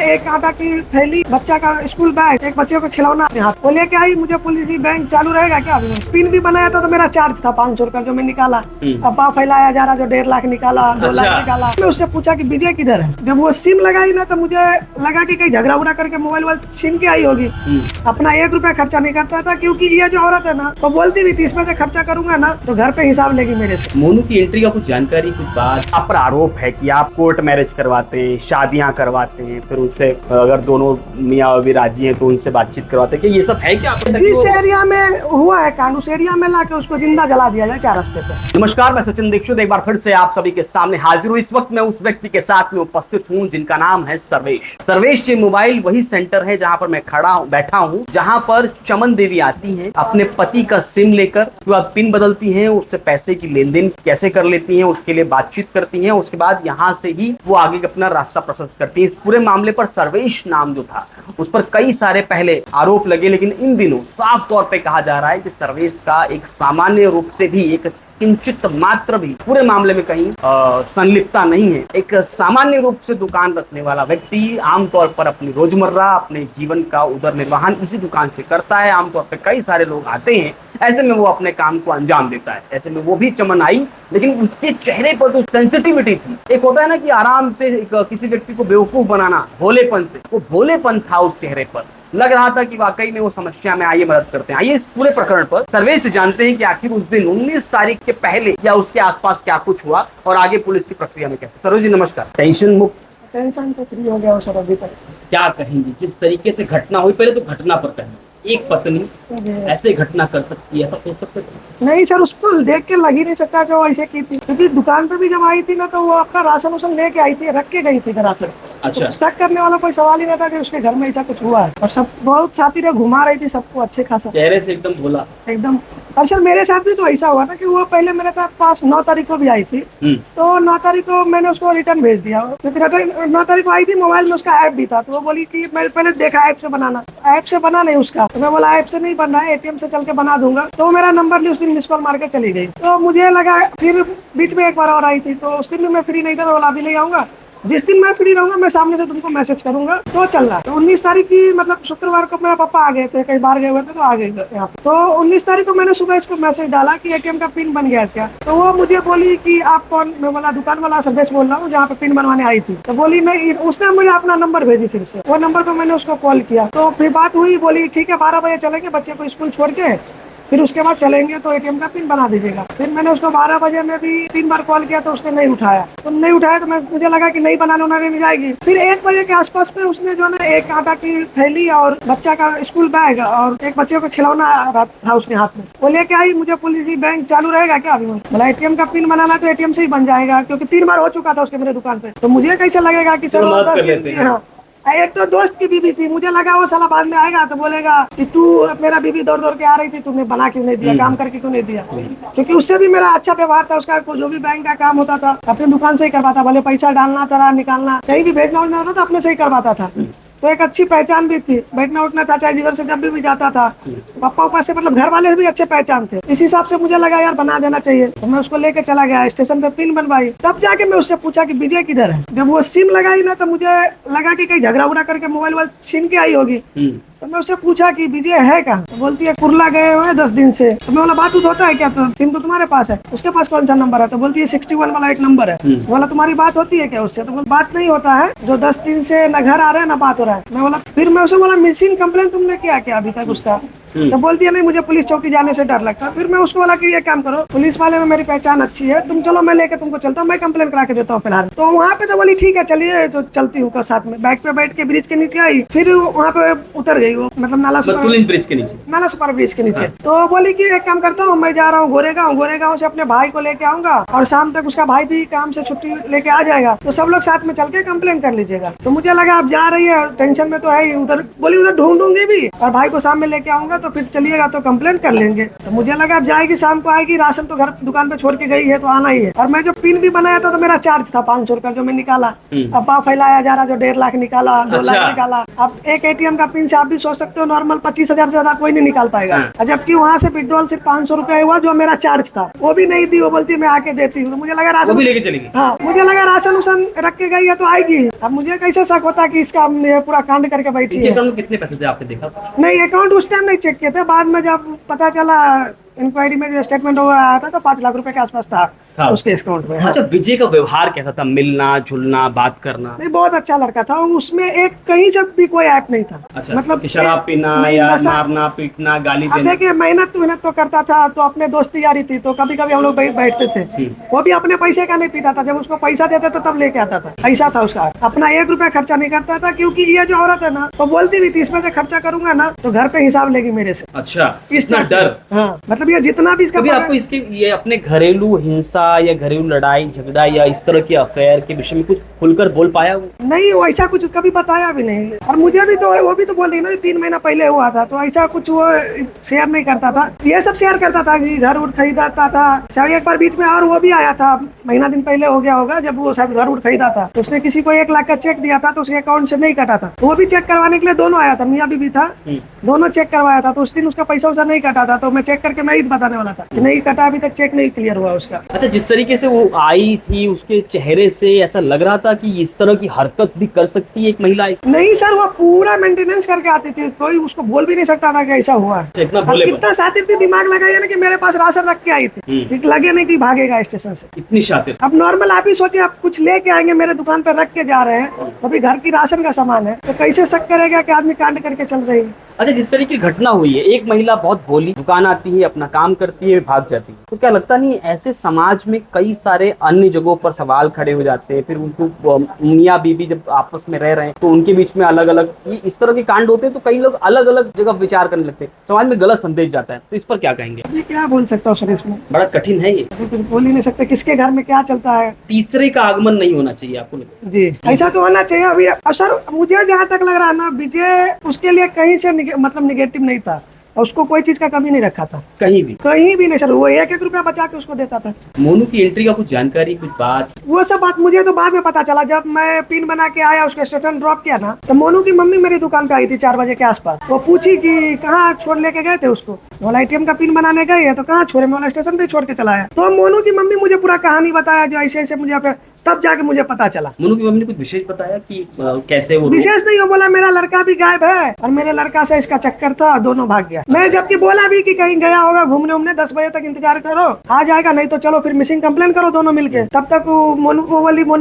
एक आटा की थैली, बच्चा का स्कूल बैग, एक बच्चे को खिलौना हाथ वो लेके आई। मुझे पुलिस की बैंक चालू रहेगा क्या? पिन भी बनाया था तो मेरा चार्ज था 500 रुपया जो मैं निकाला। अफवाह फैलाया जा रहा जो 1.5 लाख निकाला, 2 लाख निकाला। मैं उससे पूछा कि विजय किधर है। जब वो सिम लगाई ना तो मुझे लगा कि कहीं झगड़ा उगड़ा करके मोबाइल छीन के आई होगी। अपना 1 रुपया खर्चा नहीं करता था, क्योंकि ये जो औरत है ना वो बोलती भी थी इसमें से खर्चा करूंगा ना तो घर पे हिसाब लेगी मेरे से। मोनू की एंट्री का कुछ जानकारी, कुछ बात? आप पर आरोप है कि आप कोर्ट मैरिज करवाते हैं, शादियां करवाते हैं, फिर उनसे अगर दोनों मियाँ बीवी राजी हैं तो उनसे बातचीत करवाते हैं, कि ये सब है क्या? जिस एरिया में हुआ है कांड उस एरिया में लाके उसको जिंदा जला दिया जाए 4 रास्ते पे। नमस्कार, मैं सचिन दीक्षित एक बार फिर से आप सभी के सामने हाजिर हूँ। इस वक्त मैं उस व्यक्ति के साथ में उपस्थित हूँ जिनका नाम है सर्वेश। सर्वेश ये मोबाइल वही सेंटर है जहाँ पर मैं बैठा हूँ, जहाँ पर चमन देवी आती हैं अपने पति का सिम लेकर, उसके बाद पिन बदलती हैं, उससे पैसे की लेन देन कैसे कर लेती हैं उसके लिए बातचीत करती हैं, उसके बाद यहाँ से ही वो आगे अपना रास्ता प्रशस्त करती है। इस पूरे मामले पर सर्वेश नाम जो था उस पर कई सारे पहले आरोप लगे, लेकिन इन दिनों साफ तौर पे कहा जा रहा है कि सर्वेश का एक सामान्य रूप से भी एक किंचित मात्र भी पूरे मामले में कहीं संलिप्तता नहीं है। एक सामान्य रूप से दुकान रखने वाला व्यक्ति आमतौर पर अपनी रोजमर्रा अपने जीवन का उदर निर्वाहन इसी दुकान से करता है। आमतौर पर कई सारे लोग आते हैं, ऐसे में वो अपने काम को अंजाम देता है। ऐसे में वो भी चमन आई, लेकिन उसके चेहरे पर तो सेंसिटिविटी थी। एक होता है ना कि आराम से किसी व्यक्ति को बेवकूफ बनाना, भोलेपन से, वो भोलेपन था उस चेहरे पर। लग रहा था कि वाकई में वो समस्या में आइए मदद करते हैं। आइए इस पूरे प्रकरण पर सर्वेश से जानते हैं कि आखिर उस दिन 19 तारीख के पहले या उसके आसपास क्या कुछ हुआ और आगे पुलिस की प्रक्रिया में कैसे। सर्वेश जी नमस्कार। टेंशन मुक्त? टेंशन तो फ्री हो गया सर अभी तक। क्या कहेंगे जिस तरीके से घटना हुई? पहले तो घटना पर कहें, एक पत्नी ऐसे घटना कर सकती है, ऐसा सोच सकते थे? नहीं सर, उसको देख के लग ही नहीं सकता कि वो ऐसे की थी, क्योंकि दुकान पे भी जब आई थी ना तो वो आपका राशन उसन लेके आई थी, रख के गई थी राशन। अच्छा। तो शक करने वाला कोई सवाल ही नहीं था कि उसके घर में ऐसा कुछ हुआ है। और सब बहुत साथी रहे, घुमा रही थी सबको अच्छे खासा, चेहरे से एकदम भोला एकदम। और सर मेरे साथ भी तो ऐसा हुआ था कि वो पहले मेरे पास 9 तारीख को भी आई थी, तो 9 तारीख को मैंने उसको रिटर्न भेज दिया। क्योंकि 9 तारीख को आई थी, मोबाइल में उसका ऐप भी था, तो वो बोली कि मैं पहले देखा ऐप से बनाना, ऐप से बना नहीं उसका। तो मैं बोला ऐप से नहीं बन रहा है, एटीएम से चल के बना दूंगा। तो मेरा नंबर ली, उस दिन मिस कॉल मार के चली गई। तो मुझे लगा, फिर बीच में एक बार और आई थी, तो उस दिन भी मैं फ्री नहीं था, तो बोला अभी नहीं आऊंगा, जिस दिन मैं फ्री रहूंगा मैं सामने से तुमको मैसेज करूंगा। तो चल रहा। तो 19 तारीख की मतलब शुक्रवार को मेरा पापा आ गए थे, कहीं बाहर गए हुए थे तो आ गए यहाँ पे। तो 19 तारीख को मैंने सुबह इसको मैसेज डाला कि एटीएम का पिन बन गया क्या। तो वो मुझे बोली कि आप कौन? मैं बोला दुकान वाला सर्वेश बोल रहा हूँ जहाँ पे पिन बनवाने आई थी। तो बोली नहीं, उसने मुझे अपना नंबर भेजी, फिर से वो नंबर पर मैंने उसको कॉल किया। तो फिर बात हुई, बोली ठीक है 12 बजे चलेंगे, बच्चे को स्कूल छोड़ के फिर उसके बाद चलेंगे तो एटीएम का पिन बना दीजिएगा। फिर मैंने उसको 12 बजे में भी 3 बार कॉल किया तो उसने नहीं उठाया। तो नहीं उठाया तो मुझे लगा कि नहीं बनाने उन्होंने नहीं जाएगी। फिर 1 बजे के आसपास में उसने जो है एक आटा की थैली और बच्चा का स्कूल बैग और एक बच्चे को खिलौना था उसके हाथ में, वो लेके आई। मुझे पुलिस की बैंक चालू रहेगा क्या? अभी बोला एटीएम का पिन बनाना तो एटीएम से ही बन जाएगा, क्योंकि 3 बार हो चुका था उसके मेरे दुकान पे। तो मुझे कैसे लगेगा कि सर, एक तो दोस्त की बीवी थी, मुझे लगा वो साला बाद में आएगा तो बोलेगा कि तू मेरा बीवी दौड़ दौड़ के आ रही थी, तूने बना क्यों नहीं दिया, काम करके क्यों नहीं दिया। क्योंकि उससे भी मेरा अच्छा व्यवहार था, उसका जो भी बैंक का काम होता था अपनी दुकान से ही करवाता, भले पैसा डालना था निकालना कहीं भी भेजना उठना होता था अपने से ही करवाता था। तो एक अच्छी पहचान भी थी, बैठना उठना था चाहे जिधर से जब भी जाता था, पापा ऊपर से मतलब घर वाले भी अच्छे पहचान थे। इस हिसाब से मुझे लगा यार बना देना चाहिए, तो मैं उसको लेके चला गया स्टेशन पे, पिन बनवाई। तब जाके मैं उससे पूछा कि विजय किधर है। जब वो सिम लगाई ना तो मुझे लगा कि कहीं झगड़ा उगड़ा करके मोबाइल छीन के आई होगी। तो मैं उससे पूछा कि विजय है कहाँ। तो बोलती है कुर्ला गए हुए 10 दिन से। तो मैं बोला बात होता है क्या? तो सिम तो तुम्हारे पास है, उसके पास कौन सा नंबर है? तो बोलती है 61 वाला एक नंबर है। बोला तुम्हारी बात होती है क्या उससे? तो बोला बात नहीं होता है, जो 10 दिन से न घर आ रहे हैं ना बात हो रहा है। मैं बोला फिर मैं उसे बोला मिसिंग कंप्लेन तुमने किया क्या अभी तक उसका? तो बोलती है नहीं मुझे पुलिस चौकी जाने से डर लगता है। फिर मैं उसको बोला कि ये काम करो, पुलिस वाले में मेरी पहचान अच्छी है, तुम चलो मैं लेके तुमको चलता हूँ, मैं कंप्लेन करा के देता हूँ फिलहाल। तो वहाँ पे तो बोली ठीक है चलिए, तो चलती हूँ साथ में। बाइक पे बैठ के ब्रिज के नीचे आई, फिर वहाँ पे उतर गई वो, मतलब नाला सुपर ब्रिज के नीचे। तो बोली कि एक काम करता हूँ, मैं जा रहा हूँ गोरेगांव से अपने भाई को लेके आऊंगा और शाम तक उसका भाई भी काम से छुट्टी लेके आ जाएगा, तो सब लोग साथ में चल के कंप्लेन कर लीजिएगा। तो मुझे लगा अब जा रही है, टेंशन में तो है ही। उधर बोली उधर ढूंढूंगी भी और भाई को सामने लेके आऊंगा तो फिर चलिएगा तो कंप्लेंट कर लेंगे। तो मुझे लगा अब जाएगी, शाम को आएगी, राशन तो घर दुकान पे छोड़ के गई है तो आना ही है। और मैं जो पिन भी बनाया था तो मेरा चार्ज था 500 रुपया जो मैं निकाला। अफवाह फैलाया जा रहा जो 1.5 लाख निकाला, 2 लाख निकाला। अब एक ATM का पिन से आप भी सोच सकते हो नॉर्मल 25,000 से ज्यादा कोई नहीं निकाल पाएगा। जबकि वहाँ से विड्रॉल सिर्फ 500 रुपया हुआ जो मेरा चार्ज था, वो भी नहीं दी। वो बोलती मैं आके देती हूँ। तो मुझे लगा राशन लेके चलेगी। हाँ, मुझे लगा राशन उसन रख के गई है तो आएगी। अब मुझे कैसे शक होता कि इसका पूरा कांड करके बैठी है। कितने पैसे थे आपने देखा? नहीं, अकाउंट उस टाइम नहीं चेक किए थे। बाद में जब पता चला इंक्वायरी में जो स्टेटमेंट वगैरह आया था तो 5 लाख रुपए के आसपास था उसके अकाउंट में। अच्छा, विजय का व्यवहार कैसा था? मिलना जुलना, बात करना? नहीं, बहुत अच्छा लड़का था। उसमें एक कहीं से भी कोई ऐप नहीं था। अच्छा, मतलब कि शराब पीना या मारना पीटना, गाली देना? देखिए, मेहनत तो करता था तो अपने दोस्ती यारी थी तो कभी कभी हम लोग बैठते थे। वो भी अपने पैसे का नहीं पीता था, जब उसको पैसा देते थे तब लेके आता था। ऐसा था उसका, अपना 1 रुपया खर्चा नहीं करता था। क्योंकि ये जो औरत है ना, वो बोलती भी थी इसमें से खर्चा करूंगा ना तो घर पे हिसाब लेगी मेरे से। अच्छा, इतना डर? हाँ, मतलब ये जितना भी इसका कभी आपको इसके ये अपने घरेलू हिंसा या घरेलू लड़ाई झगड़ा या इस तरह के अफेयर के विषय में कुछ खुलकर बोल पाया? नहीं, वो ऐसा कुछ कभी बताया भी नहीं। और मुझे भी तो वो भी तो बोल रही ना 3 महीना पहले हुआ था, तो ऐसा कुछ वो शेयर नहीं करता था। ये सब शेयर करता था कि घर उठ खरीदाता था। चाहे एक बार बीच में और वो भी आया था, महीना दिन पहले हो गया होगा, जब वो शायद घर उठ खरीदा था तो उसने किसी को 1 लाख का चेक दिया था तो उसके अकाउंट से नहीं कटा था। वो भी चेक करवाने के लिए दोनों आया था, मियाँ बीबी था, दोनों चेक करवाया था। तो उस दिन उसका पैसा वैसा नहीं कटा था तो मैं चेक करके मैं ही बताने वाला था कि नहीं कटा, अभी तक चेक नहीं क्लियर हुआ उसका। अच्छा, जिस तरीके से वो आई थी उसके चेहरे से ऐसा लग रहा था कि इस तरह की हरकत भी कर सकती है एक महिला? नहीं सर, वो पूरा मेंटेनेंस करके आती थी, कोई उसको बोल भी नहीं सकता था कि ऐसा हुआ। कितना शातिर थी, दिमाग लगाया ना कि मेरे पास राशन रख के आई थी, लगे नहीं कि भागेगा स्टेशन से। इतनी शातिर। अब नॉर्मल आप ही सोचिए, आप कुछ लेके आएंगे मेरे दुकान पे रख के जा रहे हैं, अभी घर की राशन का सामान है, तो कैसे शक करेगा कि आदमी कांड करके चल रही है। अच्छा, जिस तरीके की घटना हुई है, एक महिला बहुत भोली, दुकान आती है, अपना काम करती है, भाग जाती है, तो क्या लगता नहीं ऐसे समाज में कई सारे अन्य जगहों पर सवाल खड़े हो जाते हैं? फिर उनको मियाँ बीबी जब आपस में रह रहे हैं तो उनके बीच में अलग अलग इस तरह के कांड होते हैं, तो कई लोग अलग अलग जगह विचार करने लगते हैं, समाज में गलत संदेश जाता है। तो इस पर क्या कहेंगे? ये क्या बोल सकता हूँ सर, इसमें बड़ा कठिन है ये, कुछ बोल ही नहीं सकते किसके घर में क्या चलता है। तीसरे का आगमन नहीं होना चाहिए आपको लगता है? जी, ऐसा तो होना चाहिए। अभी सर मुझे जहाँ तक लग रहा है ना, विजय उसके लिए कहीं से मतलब निगेटिव नहीं था, और उसको कोई चीज का कमी नहीं रखा था, कहीं भी नहीं सर। वो 1-1 रुपया बचा के उसको देता था। मोनू की एंट्री का कुछ जानकारी, कुछ बात? वो सब बात मुझे तो बाद में पता चला, जब मैं पिन बना के आया उसके स्टेशन ड्रॉप किया ना, तो मोनू की मम्मी मेरी दुकान पे आई थी 4 बजे के आसपास। वो पूछी कि कहाँ छोड़ लेके गए थे उसको। बोला ATM का पिन बनाने गए हैं, तो कहाँ छोड़े? मैं स्टेशन पे छोड़ के चला आया। तो मोनू की मम्मी मुझे पूरा कहानी बताया जो ऐसे ऐसे मुझे, तब जाके मुझे पता चला। मोनू की मम्मी ने कुछ विशेष बताया कि कैसे वो? विशेष नहीं, हो बोला मेरा लड़का भी गायब है और मेरे लड़का से इसका चक्कर था, दोनों भाग गया। मैं जबकि बोला भी कि कहीं गया होगा घूमने उमने, 10 बजे तक इंतजार करो, आ जाएगा, नहीं तो चलो फिर मिसिंग कंप्लेन करो दोनों मिलके। तब तक मोनू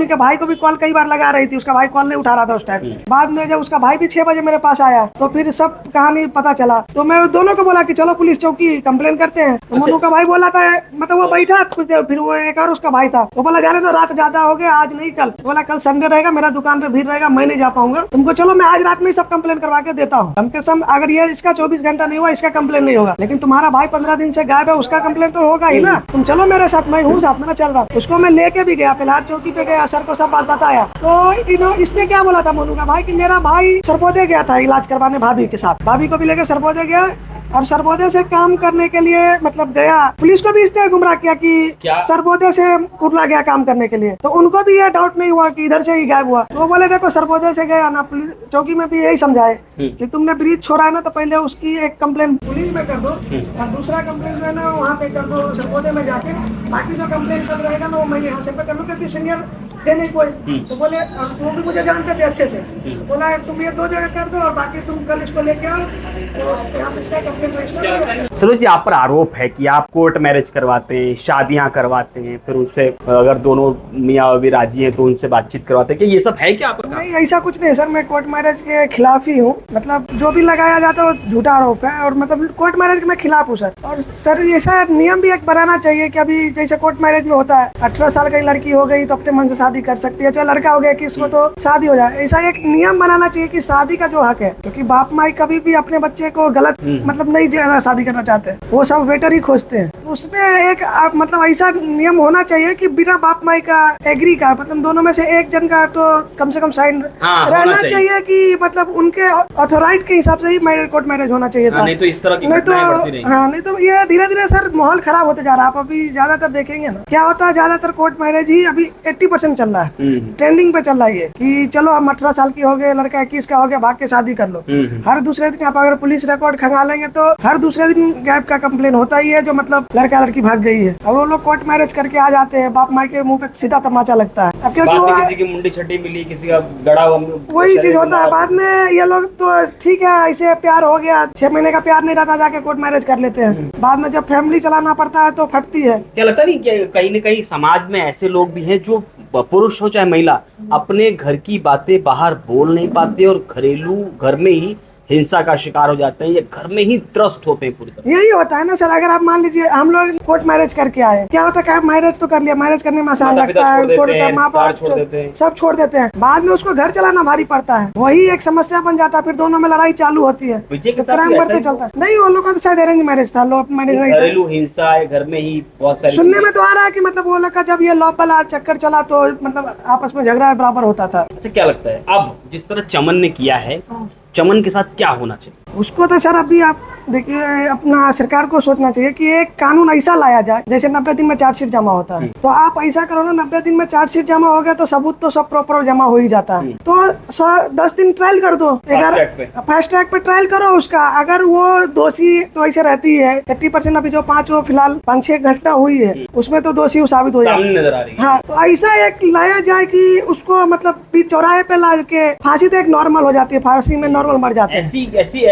के भाई को भी कॉल कई बार लगा रही थी, उसका भाई कॉल नहीं उठा रहा था उस टाइम। बाद में जब उसका भाई भी 6 बजे मेरे पास आया तो फिर सब कहानी पता चला। तो मैं दोनों को बोला कि चलो पुलिस चौकी कंप्लेन करते हैं। तो मोनू का भाई बोला था, मतलब वो बैठा कुछ देर, फिर वो एक और उसका भाई था, वो बोला जाने तो रात ज्यादा हो गया, आज नहीं कल। बोला कल संडे रहेगा, मेरा दुकान पे भीड़ रहेगा, मैं नहीं जा पाऊंगा, तुमको चलो मैं आज रात में ही सब कंप्लेन करवा के देता हूँ। कम से कम अगर ये इसका 24 घंटा नहीं हुआ, इसका कंप्लेन नहीं होगा, लेकिन तुम्हारा भाई 15 दिन से गायब है, उसका कंप्लेन तो होगा ही ना। तुम चलो मेरे साथ, मैं हूँ साथ में ना, चल रहा। उसको मैं लेके भी गया, फिलहाल चौकी पे गया, सर को सब बात बताया। तो इसने क्या बोला था मोनू का भाई कि मेरा भाई सरपोदे गया था इलाज करवाने भाभी के साथ, भाभी को भी लेके सरपोदे गया, और सरबोदे से काम करने के लिए मतलब गया। पुलिस को भी इसने गुमराह किया कि सरबोदे से कुर्ला गया काम करने के लिए, तो उनको भी ये डाउट नहीं हुआ कि इधर से ही गायब हुआ। तो वो बोले देखो सरबोदे से गया ना, पुलिस चौकी में भी यही समझाए कि तुमने ब्रिज छोड़ा है ना, तो पहले उसकी एक कंप्लेन पुलिस में कर दो और दूसरा कंप्लेन जो है ना वहाँ पे कर दो सरबोदे में जाके, बाकी जो कंप्लेन कर रहेगा ना वो मैं यहाँ से पे कर लूँ, क्योंकि सीनियर थे नहीं कोई। तो बोले वो भी मुझे जानते थे अच्छे से, बोला तुम ये 2 जगह कर दो और बाकी तुम कल इसको लेके आओ, तो यहाँ पे इसका कंप्लेन। सरोज जी, आप पर आरोप है कि आप कोर्ट मैरिज करवाते हैं, शादियां करवाते हैं, फिर उनसे अगर दोनों मियाँ बीवी राजी हैं तो उनसे बातचीत करवाते हैं, कि ये सब है क्या आपका? नहीं, ऐसा कुछ नहीं सर, मैं कोर्ट मैरिज के खिलाफ ही हूँ। मतलब जो भी लगाया जाता है वो झूठा आरोप है, और मतलब कोर्ट मैरिज के मैं खिलाफ हूँ सर। और सर ऐसा नियम भी एक बनाना चाहिए कि अभी जैसे कोर्ट मैरिज में होता है, 18 साल की लड़की हो गई तो अपने मन से शादी कर सकती है, चाहे लड़का हो गया किसको तो शादी हो जाए। ऐसा एक नियम बनाना चाहिए कि शादी का जो हक है, क्योंकि बाप माई कभी भी अपने बच्चे बच्चे को गलत मतलब नहीं ज्यादा शादी करना चाहते हैं, वो सब वेटर ही खोजते हैं। तो उसमें एक मतलब ऐसा नियम होना चाहिए कि बिना बाप माई का एग्री का, मतलब दोनों में से एक जन का तो कम से कम साइन रहना चाहिए कि मतलब उनके अथॉराइट के हिसाब से ही कोर्ट मैरिज होना चाहिए था। नहीं तो इस तरह की घटनाएं बढ़ती रहेंगी। हाँ, नहीं तो ये धीरे धीरे सर माहौल खराब होते जा रहा है। आप अभी ज्यादातर देखेंगे ना क्या होता है, ज्यादातर कोर्ट मैरिज ही अभी 80% चल रहा है, ट्रेंडिंग पे चल रहा है ये कि चलो हम 18 साल की हो गए, लड़का 21 का हो गया, भाग के शादी कर लो। हर दूसरे दिन आप अगर पुलिस रिकॉर्ड खंगालेंगे तो हर दूसरे दिन गैप का कंप्लेन होता ही है, जो मतलब लड़का लड़की भाग गई है। अब वो लोग कोर्ट मैरिज करके आ जाते हैं, बाप माँ के मुंह पे सीधा तमाचा लगता है। अब क्योंकि किसी की मुंडी छठी मिली, किसी का गड़ा हुआ, वही चीज होता है। बाद में ये लोग तो ठीक है, ऐसे प्यार हो गया, 6 महीने का प्यार नहीं रहता, जाके कोर्ट मैरिज कर लेते हैं। बाद में जब फैमिली चलाना पड़ता है तो फटती है। क्या लगता नहीं कि कहीं न कहीं समाज में ऐसे लोग भी हैं जो पुरुष हो चाहे महिला, अपने घर की बातें बाहर बोल नहीं पाते और घरेलू घर में ही हिंसा का शिकार हो जाते हैं या घर में ही त्रस्त होते हैं पूरी तरह। यही होता है ना सर। अगर आप मान लीजिए हम लोग कोर्ट मैरिज करके आए, क्या होता है, मैरिज तो कर लिया, मैरिज करने में आसान लगता है, माँ बाप सब छोड़ देते हैं, बाद में उसको घर चलाना भारी पड़ता है, वही एक समस्या बन जाता है। फिर दोनों में लड़ाई चालू होती है, क्राइम बढ़ते चलता है। नहीं, वो लोग का तो शायद अरेंज मैरिज था, लव मैरिज नहीं था। घरेलू हिंसा है घर में ही बहुत सारी सुनने में तो आ रहा है कि मतलब वो लोग का जब ये लव वाला चक्कर चला तो मतलब आपस में झगड़ा बराबर होता था। अच्छा, क्या लगता है अब जिस तरह चमन ने किया है, चमन के साथ क्या होना चाहिए? उसको तो सर अभी आप देखिए, अपना सरकार को सोचना चाहिए कि एक कानून ऐसा लाया जाए, जैसे 90 दिन में चार्जशीट जमा होता है, तो आप ऐसा करो ना, 90 दिन में चार्जशीट जमा हो गया तो सबूत तो सब प्रॉपर जमा हो ही जाता है। तो 10 दिन ट्रायल कर दो, फास्ट ट्रैक पे ट्रायल करो उसका। अगर वो दोषी तो ऐसे रहती है 80%, अभी जो 5 फिलहाल 5-6 घटना हुई है उसमें तो दोषी साबित हो जाए। हाँ, तो ऐसा एक लाया जाए कि उसको मतलब बीच चौराहे पे ला के फांसी तो एक नॉर्मल हो जाती है, फांसी में नॉर्मल मर जाते हैं।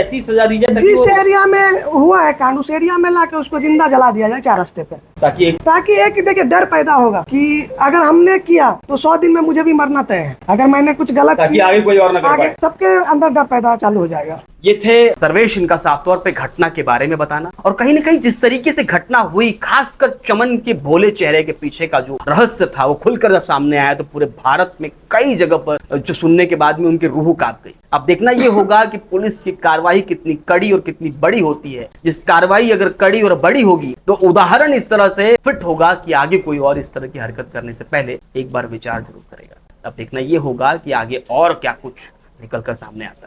ऐसी सजा दी जाए जिस एरिया में हुआ है कांड, उस एरिया में लाके उसको जिंदा जला दिया जाए 4 रास्ते पे, ताकि एक देखिए डर पैदा होगा कि अगर हमने किया तो 100 दिन में मुझे भी मरना तय है, अगर मैंने कुछ गलत किया आगे कोई और ना कर पाए। सबके अंदर डर पैदा चालू हो जाएगा। ये थे सर्वेश, इनका साफ तौर पे घटना के बारे में बताना, और कहीं ना कहीं जिस तरीके से घटना हुई, खासकर चमन के भोले चेहरे के पीछे का जो रहस्य था वो खुलकर जब सामने आया तो पूरे भारत में कई जगह पर जो सुनने के बाद में उनकी रूह कांप गई। अब देखना ये होगा कि पुलिस की कार्रवाई कितनी कड़ी और कितनी बड़ी होती है। जिस कार्रवाई अगर कड़ी और बड़ी होगी तो उदाहरण इस तरह से फिट होगा कि आगे कोई और इस तरह की हरकत करने से पहले एक बार विचार जरूर करेगा। अब देखना ये होगा कि आगे और क्या कुछ निकल कर सामने आता है।